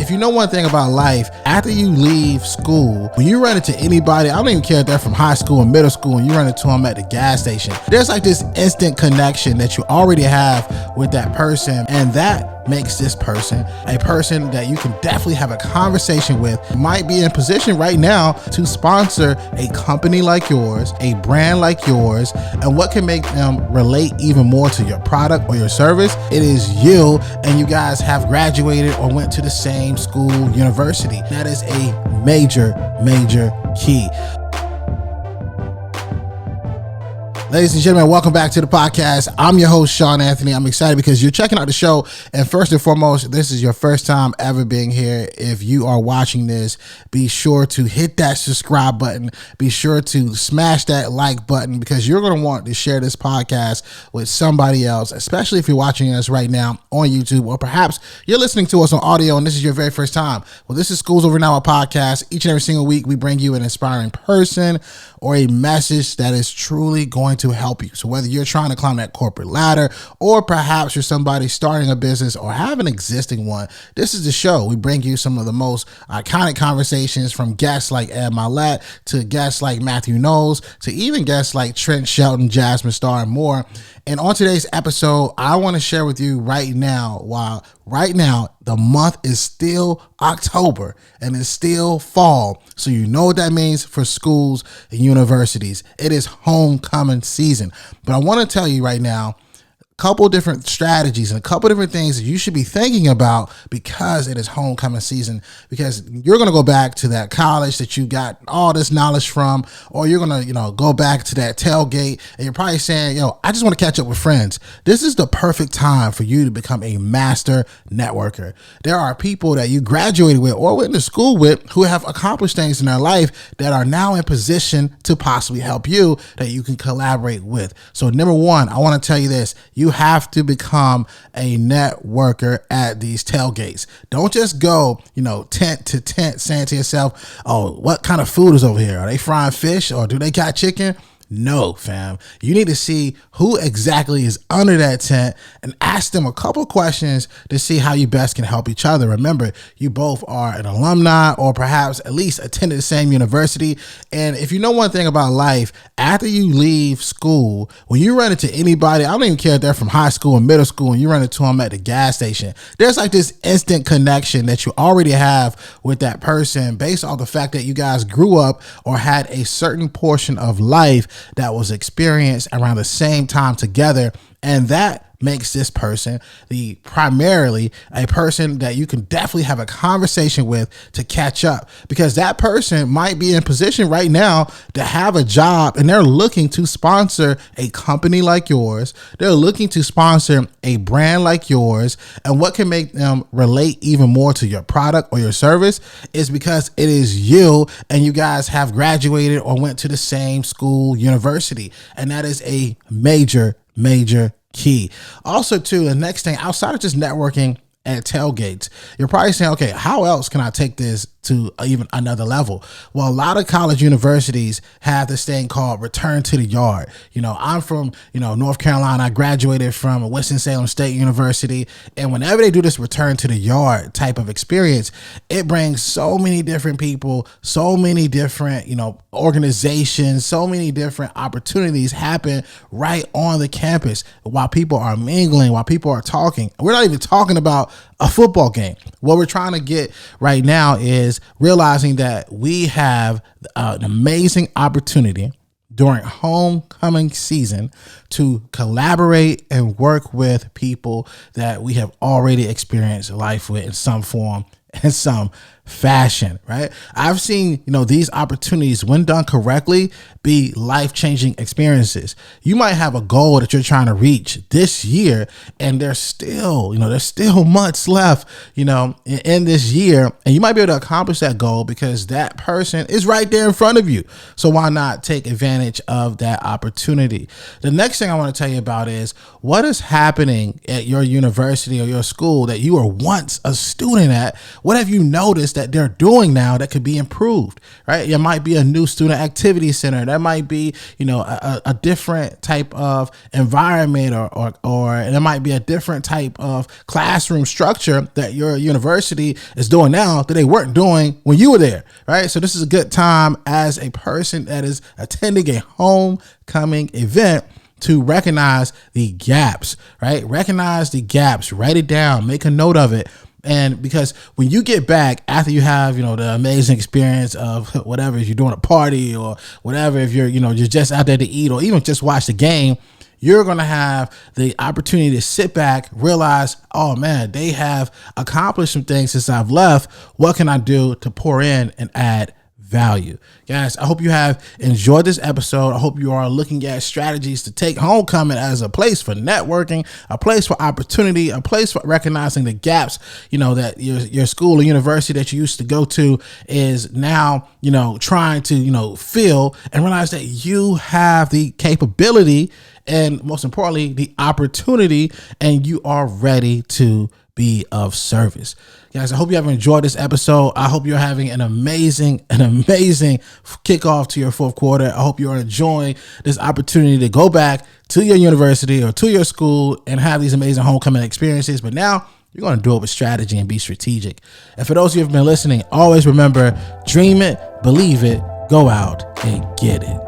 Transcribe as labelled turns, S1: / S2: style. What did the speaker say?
S1: If you know one thing about life, after you leave school, when you run into anybody, I don't even care if they're from high school or middle school, and you run into them at the gas station, there's like this instant connection that you already have with that person, and that makes this person a person that you can definitely have a conversation with. Might be in position right now to sponsor a company like yours, a brand like yours, and what can make them relate even more to your product or your service? It is you, and you guys have graduated or went to the same school, university. That is a major key. Ladies and gentlemen, welcome back to the podcast. I'm your host, Shawn Anthony. I'm excited because you're checking out the show. And first and foremost, this is your first time ever being here. If you are watching this, be sure to hit that subscribe button. Be sure to smash that like button because you're going to want to share this podcast with somebody else, especially if you're watching us right now on YouTube, or perhaps you're listening to us on audio and this is your very first time. Well, this is Schools Over Now, a podcast. Each and every single week, we bring you an inspiring person or a message that is truly going to help you. So whether you're trying to climb that corporate ladder, or perhaps you're somebody starting a business or have an existing one, this is the show. We bring you some of the most iconic conversations from guests like Ed Milet to guests like Matthew Knowles to even guests like Trent Shelton, Jasmine Starr, and more. And on today's episode, I want to share with you right now, while right now the month is still October and it's still fall. So you know what that means for schools and universities. It is homecoming season. But I want to tell you right now, couple different strategies and a couple different things that you should be thinking about because it is homecoming season, because you're going to go back to that college that you got all this knowledge from, or you're going to, go back to that tailgate and you're probably saying, I just want to catch up with friends. This is the perfect time for you to become a master networker. There are people that you graduated with or went to school with who have accomplished things in their life that are now in position to possibly help you, that you can collaborate with. So number one, I want to tell you this. You have to become a networker at these tailgates. Don't just go, tent to tent saying to yourself, oh, what kind of food is over here? Are they frying fish or do they got chicken? No, fam. You need to see who exactly is under that tent and ask them a couple questions to see how you best can help each other. Remember, you both are an alumni or perhaps at least attended the same university. And if you know one thing about life, after you leave school, when you run into anybody, I don't even care if they're from high school or middle school, and you run into them at the gas station, there's like this instant connection that you already have with that person based on the fact that you guys grew up or had a certain portion of life that was experienced around the same time together. And that makes this person primarily a person that you can definitely have a conversation with to catch up, because that person might be in position right now to have a job and they're looking to sponsor a company like yours. They're looking to sponsor a brand like yours. And what can make them relate even more to your product or your service is because it is you, and you guys have graduated or went to the same school, university. And that is a major key. Also, too, the next thing outside of just networking at tailgates, you're probably saying, okay, how else can I take this to even another level? Well, a lot of college universities have this thing called return to the yard. I'm from, North Carolina. I graduated from Winston-Salem State University. And whenever they do this return to the yard type of experience, it brings so many different people, so many different, organizations, so many different opportunities happen right on the campus while people are mingling, while people are talking. We're not even talking about a football game. What we're trying to get right now is realizing that we have an amazing opportunity during homecoming season to collaborate and work with people that we have already experienced life with in some form and some fashion, right? I've seen, these opportunities, when done correctly, be life-changing experiences. You might have a goal that you're trying to reach this year, and there's still months left, in this year, and you might be able to accomplish that goal because that person is right there in front of you. So why not take advantage of that opportunity? The next thing I want to tell you about is what is happening at your university or your school that you were once a student at, What have you noticed that they're doing now that could be improved, right? It might be a new student activity center. That might be, a different type of environment, or it might be a different type of classroom structure that your university is doing now that they weren't doing when you were there, right? So this is a good time as a person that is attending a homecoming event to recognize the gaps, right? Recognize the gaps, write it down, make a note of it. And because when you get back after you have, the amazing experience of whatever, if you're doing a party or whatever, if you're just out there to eat or even just watch the game, you're going to have the opportunity to sit back, realize, oh man, they have accomplished some things since I've left. What can I do to pour in and add value? Guys, I hope you have enjoyed this episode. I hope you are looking at strategies to take homecoming as a place for networking, a place for opportunity, a place for recognizing the gaps, that your school or university that you used to go to is now, trying to, fill, and realize that you have the capability and most importantly, the opportunity, and you are ready to be of service. Guys, I hope you have enjoyed this episode. I hope you're having an amazing kickoff to your fourth quarter. I hope you're enjoying this opportunity to go back to your university or to your school and have these amazing homecoming experiences. But now you're going to do it with strategy and be strategic. And for those of you who have been listening, always remember, dream it, believe it, go out and get it.